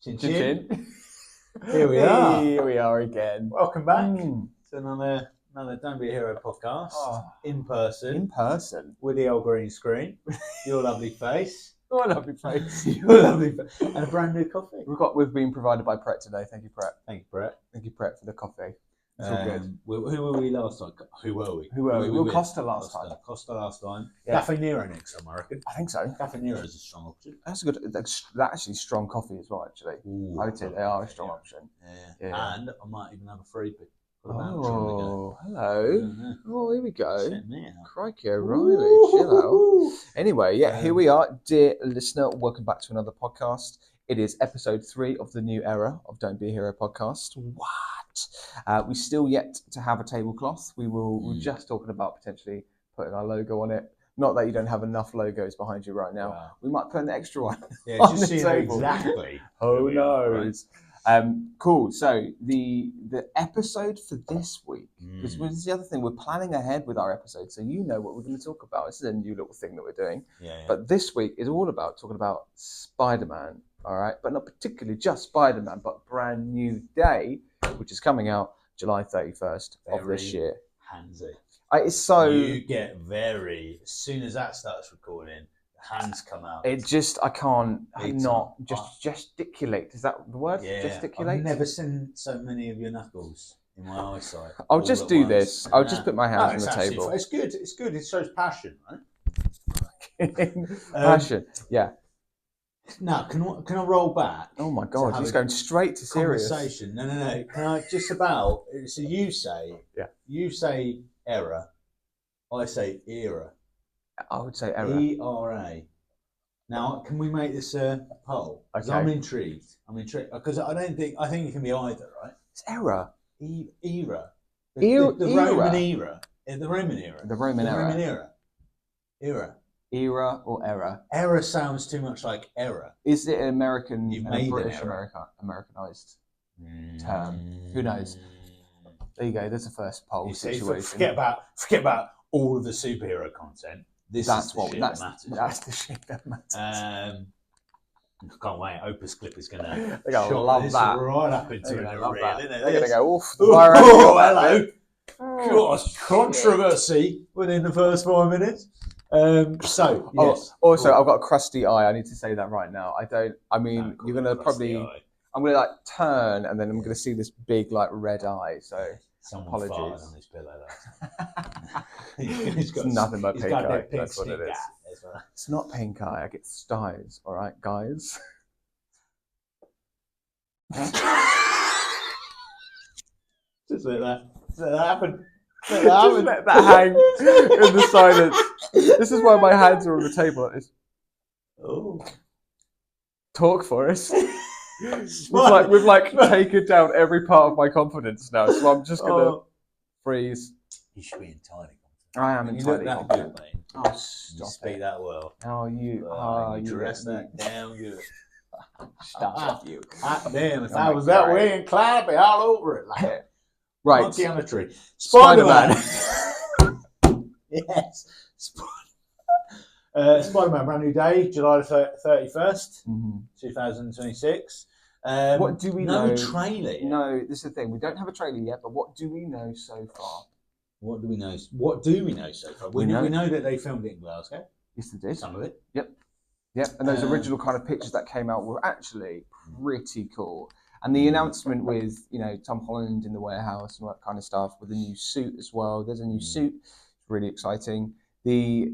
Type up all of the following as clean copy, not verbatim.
Chin Chin chin. chin. Here we are. Here we are again. Welcome back to another Don't Be a Hero podcast. In person. In person. With the old green screen. Your lovely face. Oh, lovely face. Your lovely face. And a brand new coffee. We've been provided by Pret today. Thank you, Pret. Thank you, Brett. Thank you, Pret, for the coffee. It's all good. Who were we last time? Who were we? Who were we? We were with? Costa last time. Costa last time. Yeah. Cafe Nero next time, I reckon. I think so. Cafe Nero is a strong option. That's a good. That's actually strong coffee as well. Actually, Ooh, I would say they are a strong option. Yeah. And I might even have a freebie. Oh, hello. Oh, here we go. Check me out. Crikey, O'Reilly, chill out. Anyway, here we are, dear listener. Welcome back to another podcast. It is episode 3 of the new era of Don't Be a Hero podcast. What? We still yet to have a tablecloth. We're just talking about potentially putting our logo on it. Not that you don't have enough logos behind you right now. Wow. We might put an extra one. Yeah, on just the see table. Exactly. Who knows? Right? Cool. So the episode for this week, because this is the other thing, we're planning ahead with our episode, so you know what we're going to talk about. This is a new little thing that we're doing. Yeah. But this week is all about talking about Spider-Man. All right, but not particularly just Spider-Man, but Brand New Day, which is coming out July 31st of this year. Handsy. It's so you get very as soon as that starts recording, the hands come out. It just I can't not just gesticulate. Is that the word? Yeah. Gesticulate. I've never seen so many of your knuckles in my eyesight. I'll just do this. I'll just put my hands on the table. It's good. It's good. It shows passion, right? Passion. Yeah. Now, can I roll back? Oh my God, he's going straight to serious. Conversation. No. Can I just about? So you say, you say error, I say era. I would say error. ERA. Now, can we make this a poll? Because Okay. I'm intrigued. Because I think it can be either, right? It's error. Era. The Era. Roman era. The Roman era. The Roman era. Roman era. Era. Era or error? Error sounds too much like error. Is it an American, British error. Americanized term? Who knows? There you go. There's the first poll situation. Forget about all of the superhero content. That's the shit that matters. That's the shit that matters. I can't wait. Opus Clip is going to love that. Right up into it. They're going to go, oof. Oh, hello. Gosh, controversy within the first 5 minutes. Yes. Also, I've got a crusty eye. I need to say that right now. You're going to probably... I'm going to turn and then I'm going to see this big red eye. So someone apologies. On this pillow. It's nothing but pink eye. That's what it is. Well. It's not pink eye. I get styes. All right, guys. Just let that happen. Just let that hang in the silence. This is why my hands are on the table like this. Oh. Talk for us. We've taken down every part of my confidence now, so I'm just gonna freeze. You should be entirely confident. I am entirely confident. Good, mate. Oh, stop you speak it. that well. You dress that down good. Stop you. Damn, if I was that way inclined, I'd be all over it. Right. Monkey on a tree. Spider-Man. Yes. Spider-Man, Brand New Day, July 31st, 2026. What do we know? No trailer yet. No, this is the thing. We don't have a trailer yet, but what do we know so far? What do we know so far? We know that they filmed it in Glasgow. Yes, they did. Some of it. Yep. And those original kind of pictures that came out were actually pretty cool. And the announcement with, Tom Holland in the warehouse and all that kind of stuff with a new suit as well. There's a new suit. It's really exciting. The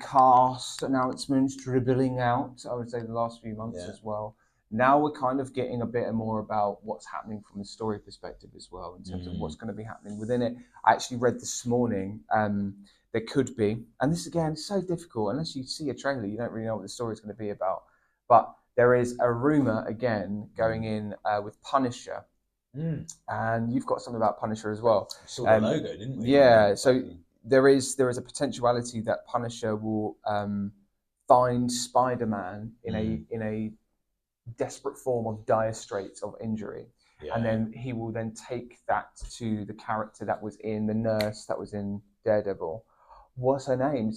cast announcements dribbling out, I would say, the last few months as well. Now we're kind of getting a bit more about what's happening from the story perspective as well, in terms of what's going to be happening within it. I actually read this morning, there could be, and this again is so difficult, unless you see a trailer, you don't really know what the story is going to be about. But there is a rumor again going in with Punisher, and you've got something about Punisher as well. We saw the logo, didn't we? Yeah, so there is a potentiality that Punisher will find Spider-Man in a desperate form of dire straits of injury, and then he will then take that to the character that was in the nurse that was in Daredevil. What's her name?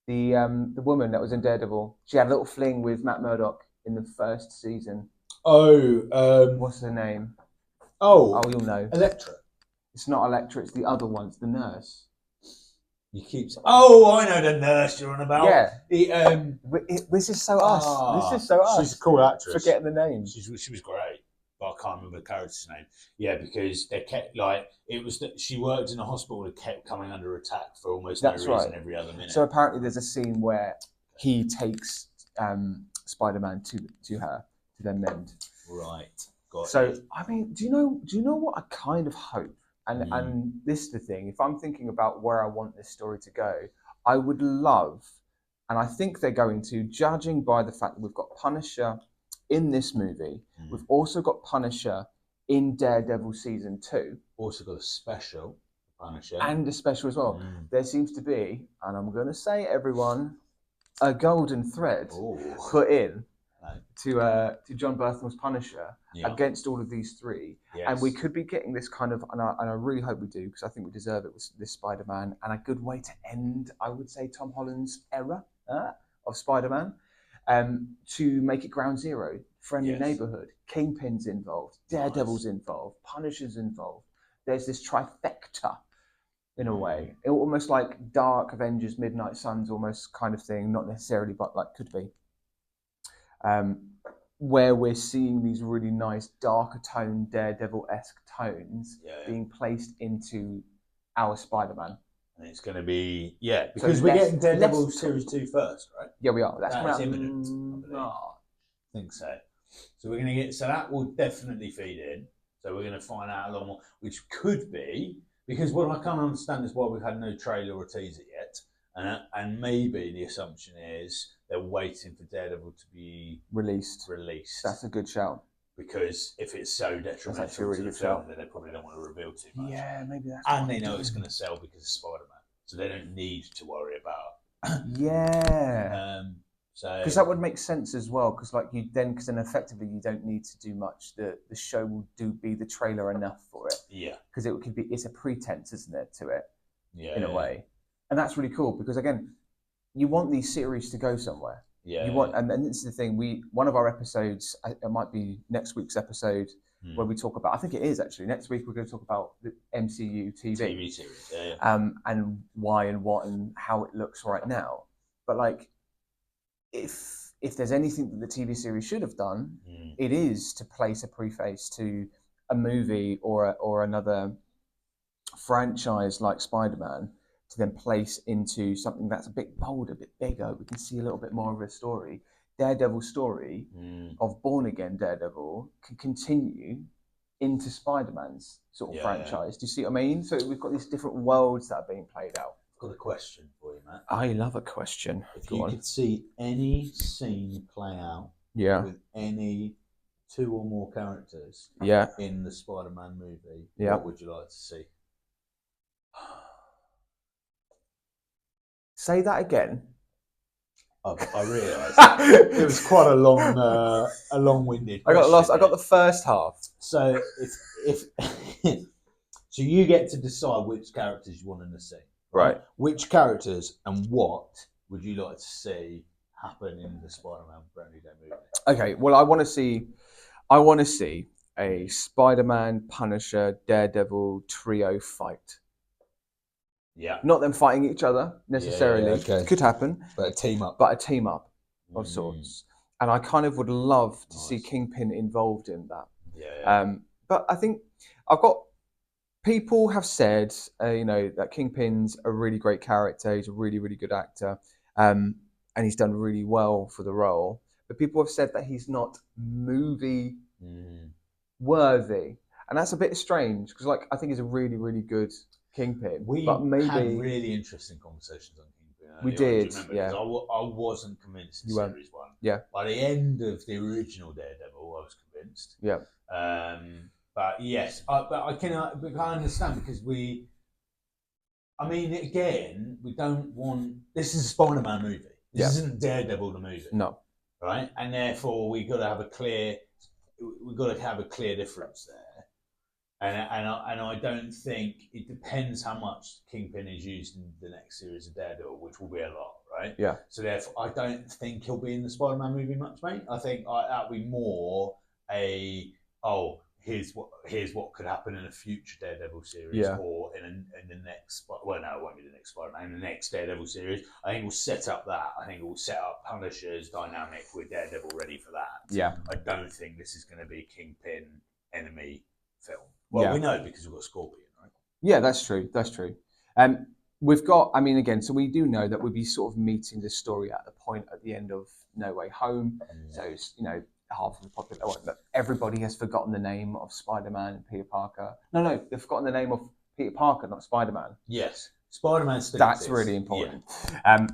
The woman that was in Daredevil. She had a little fling with Matt Murdock in the first season. Oh, What's her name? oh, Oh, you'll know. Electra. It's not Electra. It's the other one. It's the nurse. You keep. Oh, I know the nurse you're on about. Yeah. The, This is so us. This is so us. She's a cool actress. Forgetting the name. She was great, but I can't remember the character's name. Yeah, because they kept it was that she worked in a hospital that kept coming under attack for almost no reason every other minute. So apparently, there's a scene where he takes Spider-Man to her to then mend. Right. Got so it. I mean, do you know what I kind of hope? And this is the thing. If I'm thinking about where I want this story to go, I would love, and I think they're going to, judging by the fact that we've got Punisher in this movie, we've also got Punisher in Daredevil season 2. Also got a special Punisher. And a special as well. There seems to be, and I'm going to say everyone, a golden thread put in to John Bertham's Punisher against all of these three. Yes. And we could be getting this kind of, and I really hope we do, because I think we deserve it with this Spider-Man, and a good way to end, I would say, Tom Holland's era of Spider-Man, to make it ground zero, friendly neighborhood, Kingpin's involved, Daredevil's involved, Punisher's involved. There's this trifecta in a way, almost like Dark Avengers, Midnight Suns, almost kind of thing, not necessarily, but like could be. Where we're seeing these really nice darker tone, Daredevil-esque tones being placed into our Spider-Man. And it's going to be, because so we're getting Daredevil Series 2 first, right? Yeah, we are. That's coming out imminent. I think so. So we're going to get, so that will definitely feed in. So we're going to find out a lot more, which could be, because what I can't understand is why we've had no trailer or teaser yet. And maybe the assumption is they're waiting for Daredevil to be released. That's a good shout. Because if it's so detrimental to the film, then they probably don't want to reveal too much. Yeah, maybe that's. And they know it's going to sell because of Spider-Man, so they don't need to worry about. So because that would make sense as well, because then effectively you don't need to do much. The show will be the trailer enough for it. Yeah. Because it's a pretense, isn't it, to it? Yeah. In a way. And that's really cool because again, you want these series to go somewhere. Yeah. You want, and this is the thing. One of our episodes, it might be next week's episode, where we talk about. I think it is actually next week. We're going to talk about the MCU TV series, and why and what and how it looks right now. But if there's anything that the TV series should have done, it is to place a preface to a movie or another franchise like Spider-Man, to then place into something that's a bit bolder, a bit bigger. We can see a little bit more of a story. Daredevil's story of Born Again Daredevil can continue into Spider-Man's sort of franchise. Do you see what I mean? So we've got these different worlds that are being played out. I've got a question for you, Matt. I love a question. If you could see any scene play out with any 2 or more characters in the Spider-Man movie, what would you like to see? Say that again. I realised it was quite a long-winded. I got lost. I got the first half. So if so, you get to decide which characters you want in the scene. Right. Which characters and what would you like to see happen in the Spider-Man Brand New Day movie? Okay. Well, I want to see a Spider-Man, Punisher, Daredevil trio fight. Yeah. Not them fighting each other necessarily. Okay. Could happen. But a team up. Of sorts. And I kind of would love to see Kingpin involved in that. Yeah. But I think people have said, that Kingpin's a really great character. He's a really, really good actor. And he's done really well for the role. But people have said that he's not movie worthy. And that's a bit strange because I think he's a really, really good Kingpin. We had really interesting conversations on Kingpin. We did, I wasn't convinced in Series 1. Yeah. By the end of the original Daredevil, I was convinced. Yeah. But yes, but I can understand because we don't want. This is a Spider-Man movie. This isn't Daredevil the movie. No. Right, and therefore we've got to have a clear difference there. And I don't think it depends how much Kingpin is used in the next series of Daredevil, which will be a lot, right? Yeah. So therefore, I don't think he'll be in the Spider-Man movie much, mate. I think that'll be more here's what could happen in a future Daredevil series, or in the next. Well, no, it won't be the next Spider-Man. In the next Daredevil series, I think we'll set up that. I think we'll set up Punisher's dynamic with Daredevil ready for that. Yeah. I don't think this is going to be a Kingpin enemy film. Well, we know because we've got Scorpion, right? Yeah, that's true. That's true. We've got, I mean, again, so we do know that we'll be sort of meeting the story at the point at the end of No Way Home. So, you know, half of the population, everybody has forgotten the name of Spider-Man and Peter Parker. No, they've forgotten the name of Peter Parker, not Spider-Man. Yes, Spider-Man still That's exists. really important. Yeah.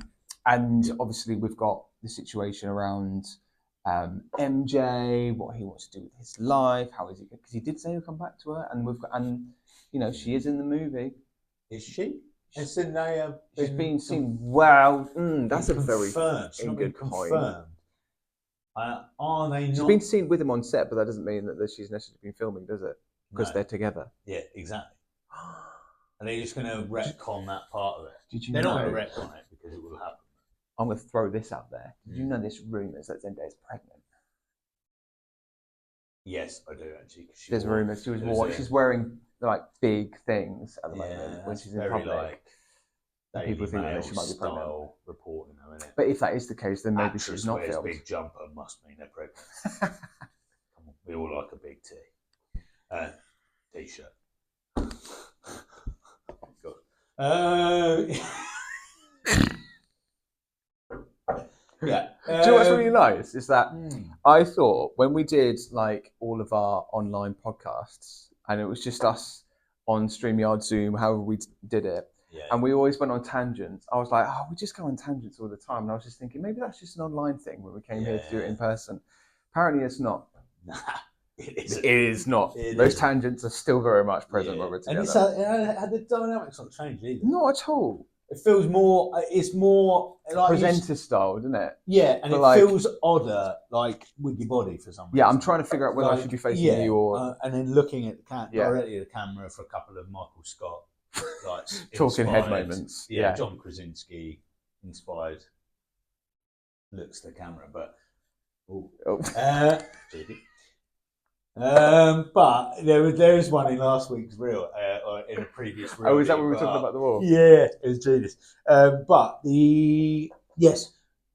And obviously we've got the situation around MJ, what he wants to do with his life, how is he, because he did say he'll come back to her, and we've got, and you know, she is in the movie. Is she? Has Zendaya She's been seen. Wow, that's a very She's not been confirmed. Are they not? She's been seen with him on set, but that doesn't mean that she's necessarily been filming, does it? Because they're together. Yeah, exactly. Are they just going to retcon that part of it? Did you They're know? not going to retcon it because it will happen. I'm going to throw this out there. Did you know this rumours that Zendaya's pregnant? Yes, I do actually. There's rumours. She's wearing like big things at the moment when she's in public. Like, people think that she might be pregnant. Reporting, though, isn't it? But if that is the case, then maybe Actress she's not wears filmed. Big jumper must mean they're pregnant. Come on, we all like a big t-shirt. Yeah. Do you know what's really nice is that I thought when we did like all of our online podcasts and it was just us on StreamYard, Zoom, however we did it, and we always went on tangents. I was like, we just go on tangents all the time. And I was just thinking, maybe that's just an online thing when we came here to do it in person. Apparently it's not. It is not. Those tangents are still very much present when we're together. And the dynamics not changed either. Not at all. It feels more. It's more like presenter style, doesn't it? Yeah, and it feels odder, like with your body for some reason. Yeah, I'm trying to figure out whether I should be facing you or and then looking at directly at the camera for a couple of Michael Scott, like talking head moments. Yeah, John Krasinski inspired looks to the camera, but but there is one in last week's reel, or in a previous reel. Oh, is that when we were talking about the wall? Yeah, it was genius. But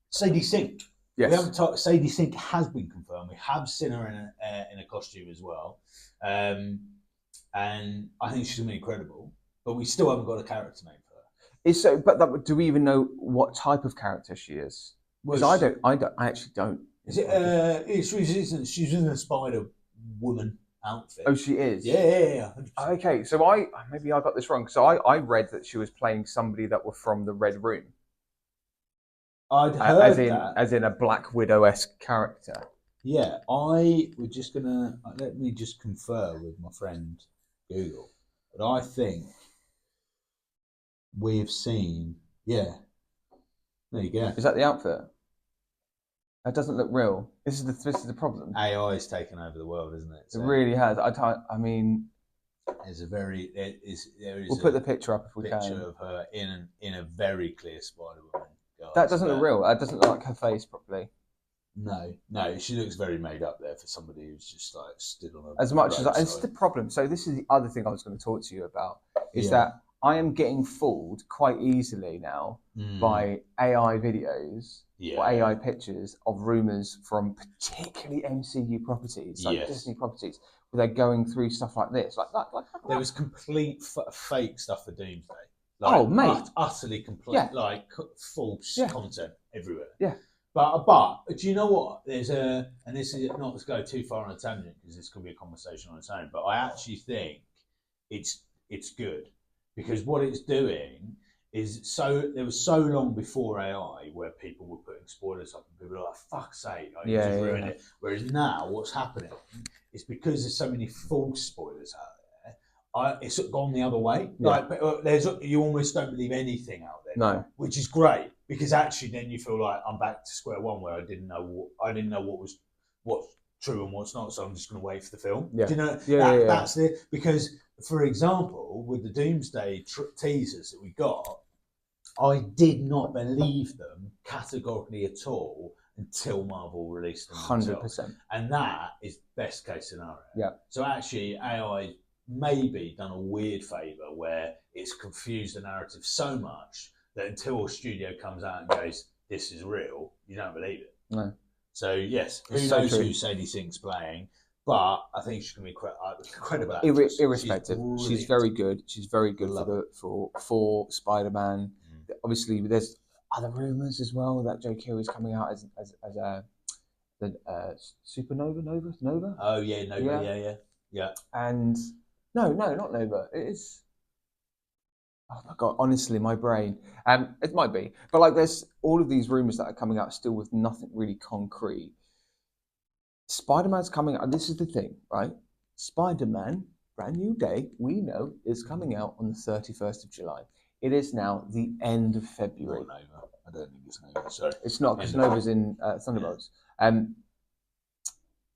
Sadie Sink. Yes. We haven't Sadie Sink has been confirmed. We have seen her in a costume as well, and I think she's going to be incredible. But we still haven't got a character name for her. Do we even know what type of character she is? Because I actually don't. Is it? She's in a Spider Woman outfit. Oh, she is. Yeah. Okay, so maybe I got this wrong. So I read that she was playing somebody that were from the Red Room. I'd heard that. As in a Black Widow-esque character. Yeah, we're just gonna let me just confer with my friend Google, but I think we have seen. Yeah, there you go. Is that the outfit? That doesn't look real. This is the problem. AI is taking over the world, isn't it? So it really has. I mean, we'll put the picture up if we can. Picture of her in a very clear Spider-Woman. That doesn't look real. That doesn't look like her face properly. No, she looks very made up there for somebody who's just like stood on a. As much as it's the problem. So this is the other thing I was going to talk to you about is that I am getting fooled quite easily now by AI videos or AI pictures of rumors from particularly MCU properties, like Disney properties, where they're going through stuff like this. Like there was complete fake stuff for Doomsday. Like, mate, utterly complete, like false content everywhere. Yeah. But do you know what? And this is not to go too far on a tangent because this could be a conversation on its own. But I actually think it's good because what it's doing is there was so long before AI where people were putting spoilers up and people were like, "Fuck's sake, I just ruined it." Whereas now, what's happening is because there's so many false spoilers out there. It's gone the other way. Yeah. Like, you almost don't believe anything out there. No, which is great because actually then you feel like I'm back to square one where I didn't know what's true and what's not. So I'm just going to wait for the film. Yeah. Do you know? That's it. Because for example, with the Doomsday teasers that we got, I did not believe them categorically at all until Marvel released them themselves. 100%. And that is best case scenario. Yeah. So actually, AI maybe done a weird favour where it's confused the narrative so much that until a studio comes out and goes, "This is real," you don't believe it. No. So yes, who It's so knows true. who Sadie Sink's playing? But I think she's going to be incredible. Irrespective, she's very good. She's very good for Spider-Man. Obviously, there's other rumors as well that Joe Keery is coming out as a Supernova Nova. Oh yeah, Nova, yeah. And no, not Nova. It is. Oh my god! Honestly, my brain. It might be, but like, there's all of these rumors that are coming out still with nothing really concrete. Spider-Man's coming out. This is the thing, right? Spider-Man, Brand New Day, we know, is coming out on the 31st of July. It is now the end of February. Not Nova. I don't think it's Nova. Sorry. It's not, because Nova's in Thunderbolts.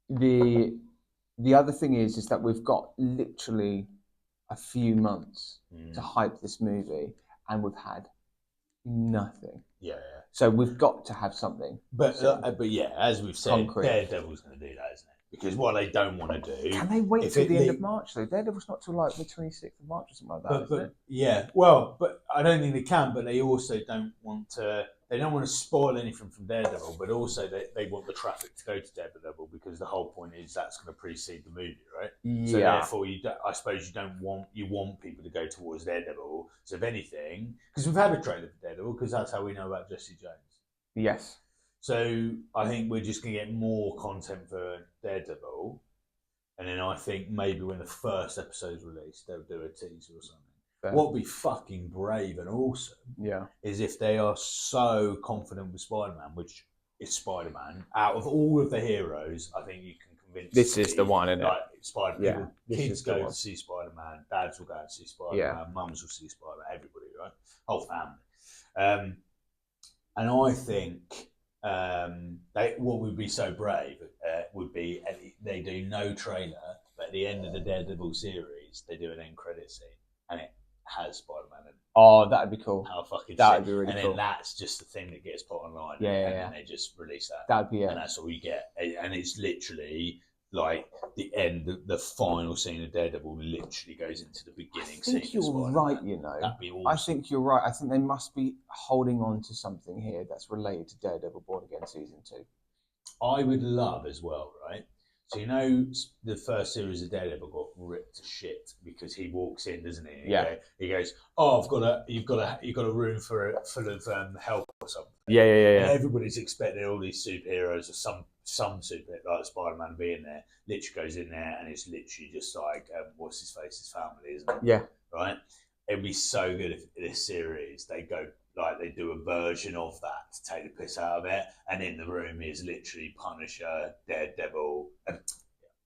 The other thing is that we've got literally a few months to hype this movie, and we've had nothing. Yeah. So we've got to have something. But yeah, as we've said, concrete. Daredevil's going to do that, isn't it? Because what they don't want to do. Can they wait till the end of March though? Daredevil's not till like the 26th of March or something like that. Isn't it? Yeah, well, but I don't think they can. But they also don't want to. They don't want to spoil anything from Daredevil, but also they want the traffic to go to Daredevil, because the whole point is that's going to precede the movie, right? Yeah. So therefore, I suppose you want people to go towards Daredevil. So if anything, because we've had a trailer for Daredevil, because that's how we know about Jesse Jones. Yes. So I think we're just going to get more content for Daredevil, and then I think maybe when the first episode's released, they'll do a teaser or something. Fair. What would be fucking brave and awesome is if they are so confident with Spider-Man, which is Spider-Man, out of all of the heroes, I think you can convince this is the one, isn't it? Spider-Man. Yeah, kids go to see Spider-Man, dads will go and see Spider-Man, mums will see Spider-Man, everybody, right? Whole family. And I think what would be so brave would be they do no trailer, but at the end of the Daredevil series, they do an end credit scene, and it has Spider-Man in it. Oh, that'd be cool. How fucking that'd be really cool. And then that's just the thing that gets put online. Yeah, and then they just release that. That'd be it. And that's all you get. And it's literally like the end, the final scene of Daredevil literally goes into the beginning scene. I think you're right, you know. That'd be awesome. I think you're right. I think they must be holding on to something here that's related to Daredevil Born Again Season 2. I would love as well, right? So you know the first series of Daredevil got ripped to shit because he walks in, doesn't he? Yeah. He goes, "Oh, you've got a room full of help or something." Yeah. And everybody's expecting all these superheroes or some super like Spider-Man being there. Literally goes in there and it's literally just like what's his face's family, isn't it? Yeah. Right. It'd be so good if this series they go. Like they do a version of that to take the piss out of it, and in the room is literally Punisher, Daredevil,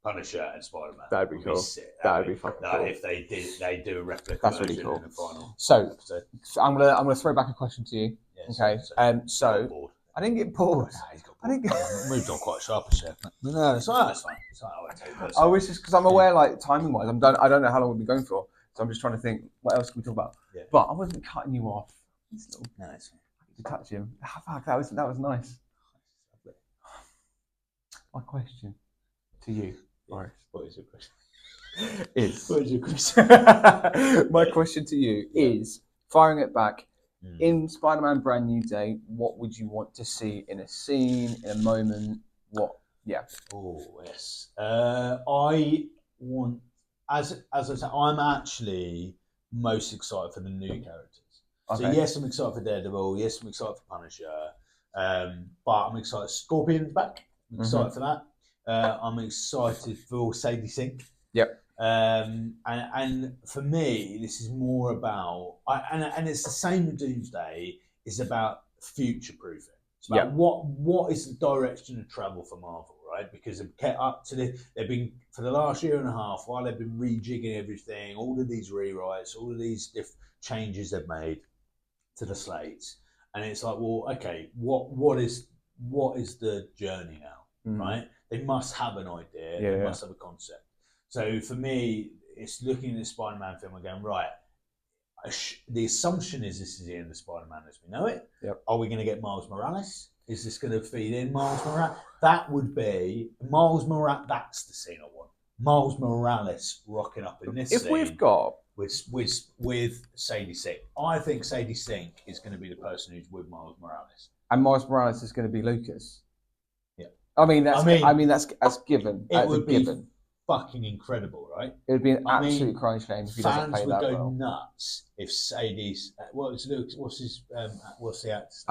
Punisher, and Spider-Man. That'd be cool. That'd be fucking cool. If they do a replica that's version really cool. in the final. So episode. I'm gonna throw back a question to you. Yeah, okay. So I didn't get bored. I think moved on quite sharpish there. No, it's fine. I was just because I'm aware, like timing wise, I don't know how long we've been going for, so I'm just trying to think what else can we talk about. Yeah. But I wasn't cutting you off. No, it's fine. To touch him. Fuck, that was nice. My question to you, Boris. What is your question? What is your question? My question to you is, firing it back, in Spider-Man Brand New Day, what would you want to see in a scene, in a moment? What? Yeah. Oh, yes. I want, as I said, I'm actually most excited for the new characters. Okay. So yes, I'm excited for Daredevil. Yes, I'm excited for Punisher. But I'm excited. Scorpion's back. I'm excited for that. I'm excited for Sadie Sink. Yep. And for me, this is more about, and it's the same with Doomsday. It's about future proofing. It's about what is the direction of travel for Marvel, right? Because they've kept up to they've been for the last year and a half while they've been rejigging everything, all of these rewrites, all of these changes they've made to the slates, and it's like, well, okay, what is the journey now, right? They must have an idea, they must have a concept. So for me, it's looking at the Spider-Man film and going, right, the assumption is this is the end of Spider-Man as we know it. Yep. Are we going to get Miles Morales? Is this going to feed in Miles Morales? That would be Miles Morales. That's the scene I want. Miles Morales rocking up in this If scene we've got with Sadie Sink. I think Sadie Sink is going to be the person who's with Miles Morales. and Miles Morales is going to be Lucas. Yeah. I mean that's given. It would be fucking incredible, right? It would be an absolute crying shame if he doesn't play Fans that would go well. nuts if Sadie's. What's Lucas? What's the actor's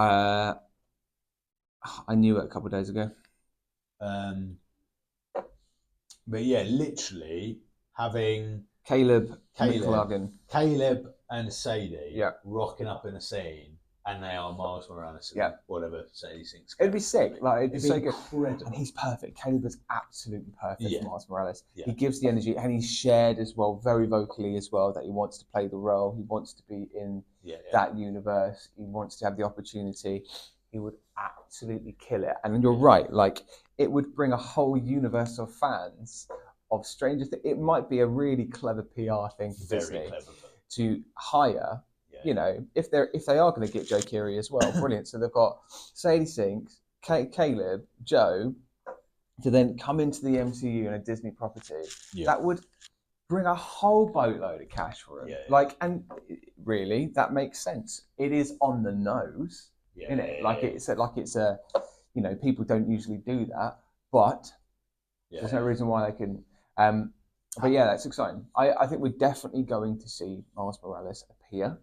I knew it a couple of days ago. But yeah, literally having Caleb McLaughlin. Caleb and Sadie rocking up in a scene, and they are Miles Morales and whatever Sadie thinks. It'd be sick. Like it'd be so good. Incredible. And he's perfect. Caleb is absolutely perfect for Miles Morales. Yeah. He gives the energy, and he's shared as well, very vocally as well, that he wants to play the role. He wants to be in that universe. He wants to have the opportunity. He would absolutely kill it. And you're right, like it would bring a whole universe of fans of Stranger Things. It might be a really clever PR thing for Disney to hire. You know, if they are going to get Joe Keery as well, brilliant. So they've got Sadie Sink, Caleb, Joe, to then come into the MCU and a Disney property. That would bring a whole boatload of cash for him. Like, and really, that makes sense. It is on the nose. It's a, you know, people don't usually do that, but there's no reason why they couldn't. But yeah, that's exciting. I think we're definitely going to see Miles Morales appear.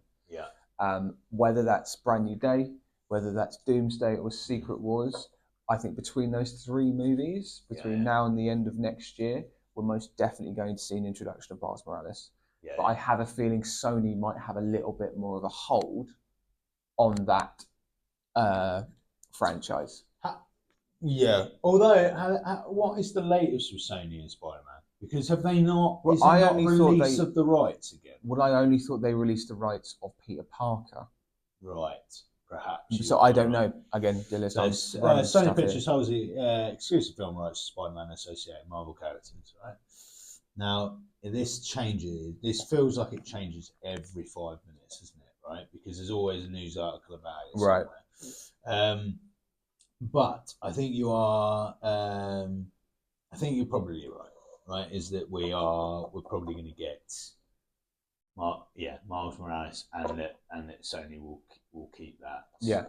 Whether that's Brand New Day, whether that's Doomsday or Secret Wars, I think between those three movies, between now and the end of next year, we're most definitely going to see an introduction of Miles Morales. But I have a feeling Sony might have a little bit more of a hold on that franchise. Although, what is the latest with Sony and Spider-Man? Because have they not? Well, is there not release of the rights again? Well, I only thought they released the rights of Peter Parker. Right, perhaps. So I don't know. Again, Sony Pictures holds the exclusive film rights to Spider-Man associated Marvel characters. Right now, this changes. This feels like it changes every 5 minutes, isn't it? Right, because there's always a news article about it. Right. But I think you are. I think you're probably right. Right, is that we're probably going to get, Miles Morales, and that Sony will keep that. Yeah.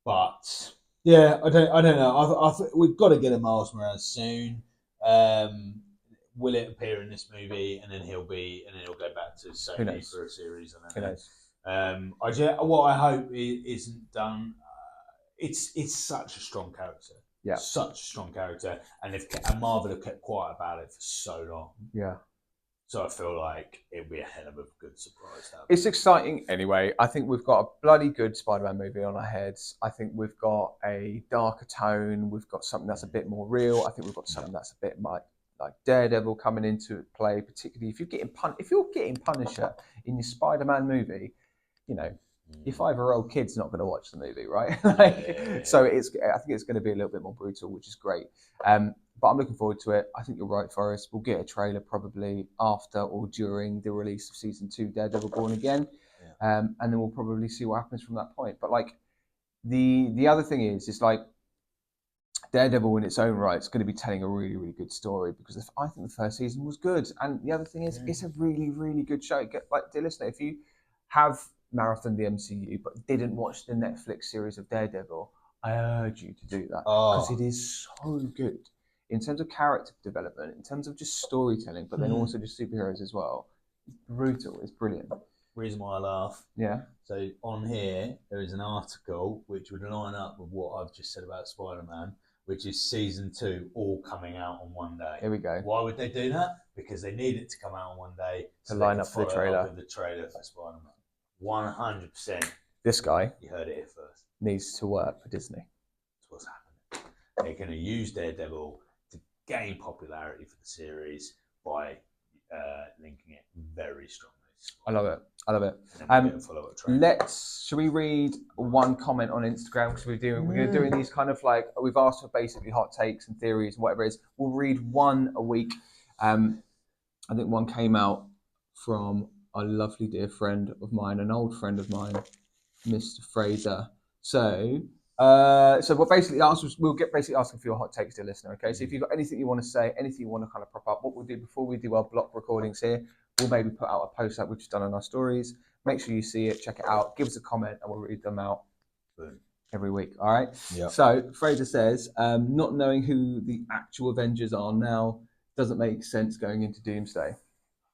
But yeah, I don't know. We've got to get a Miles Morales soon. Will it appear in this movie, and then he'll go back to Sony for a series? I don't know. What I hope isn't done. It's such a strong character. Yeah. Such a strong character. And Marvel have kept quiet about it for so long. Yeah. So I feel like it'll be a hell of a good surprise. It's exciting anyway. I think we've got a bloody good Spider-Man movie on our heads. I think we've got a darker tone. We've got something that's a bit more real. I think we've got something that's a bit like Daredevil coming into play, particularly if you're getting Punisher in your Spider-Man movie, you know, your 5-year-old kid's not going to watch the movie, right? So I think it's going to be a little bit more brutal, which is great. But I'm looking forward to it. I think you're right, Forrest. We'll get a trailer probably after or during the release of season 2, Daredevil Born Again, and then we'll probably see what happens from that point. But like the other thing is like Daredevil in its own right is going to be telling a really, really good story because I think the first season was good, and the other thing is it's a really, really good show. Like, dear listener, if you have marathon the MCU but didn't watch the Netflix series of Daredevil, I urge you to do that because it is so good in terms of character development, in terms of just storytelling, but then also just superheroes as well. It's brutal. It's brilliant. Reason why I laugh. Yeah. So on here there is an article which would line up with what I've just said about Spider-Man, which is season 2 all coming out on one day. Here we go. Why would they do that? Because they need it to come out on one day to line up for the trailer. With the trailer for Spider-Man. 100%. This guy, you heard it here first, needs to work for Disney. That's what's happening. They're going to use Daredevil to gain popularity for the series by linking it very strongly. I love it. Should we read one comment on Instagram? Because we're going to do these kind of like, we've asked for basically hot takes and theories and whatever it is. We'll read one a week. I think one came out from a lovely dear friend of mine, an old friend of mine, Mr. Fraser. So what basically we'll get basically asking for your hot takes, dear listener. Okay, so if you've got anything you want to say, anything you want to kind of prop up, what we'll do before we do our block recordings here, we'll maybe put out a post like we've just done on our stories. Make sure you see it, check it out, give us a comment, and we'll read them out every week. All right. Yeah. So Fraser says, not knowing who the actual Avengers are now doesn't make sense going into Doomsday.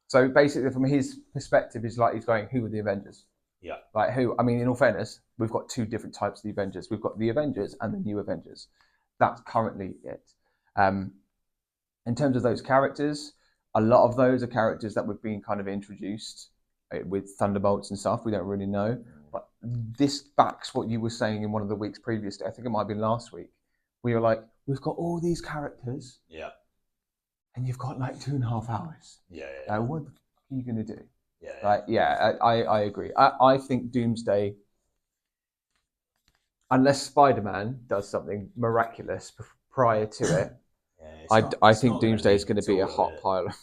So basically, from his perspective, he's going, who are the Avengers? Yeah. Like who? I mean, in all fairness, we've got two different types of the Avengers. We've got the Avengers and the New Avengers. That's currently it. In terms of those characters, a lot of those are characters that we've been kind of introduced with Thunderbolts and stuff. We don't really know. But this backs what you were saying in one of the weeks previously. I think it might have been last week. We were like, we've got all these characters. Yeah. And you've got like 2.5 hours. Yeah. What the fuck are you going to do? Yeah. I agree. I think Doomsday, unless Spider-Man does something miraculous prior to it, I think Doomsday is going to be a hot pile of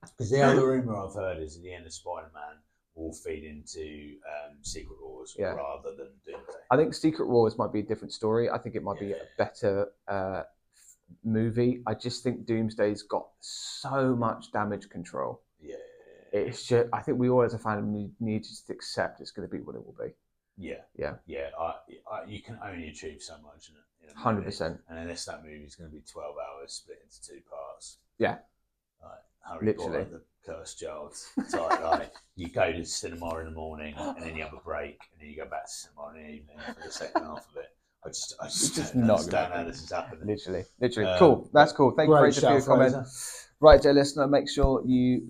because the other rumour I've heard is at the end of Spider-Man will feed into Secret Wars rather than Doomsday. I think Secret Wars might be a different story. I think it might be a better movie. I just think Doomsday's got so much damage control. Yeah. It's just, I think we all as a fan need to just accept it's going to be what it will be. Yeah. You can only achieve so much in a 100%. And unless that movie is going to be 12 hours split into 2 parts. Yeah. Harry Literally. Potter, the Cursed Child. It's like you go to cinema in the morning and then you have a break and then you go back to cinema in the evening for the second half of it. I just don't understand how this is happening. Literally. Cool. That's cool. Thank you, Fraser, for your comment. Right, dear listener, make sure you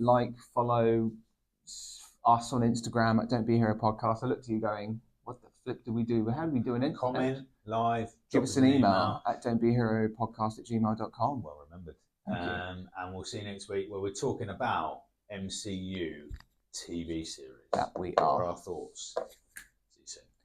follow us on Instagram at Don't Be a Hero Podcast. I looked at you going, what the flip do we do? How do we do an comment, live, give us an email at don'tbeaheropodcast@gmail.com. Well remembered. And we'll see you next week where we're talking about MCU TV series. That we What are. are our thoughts?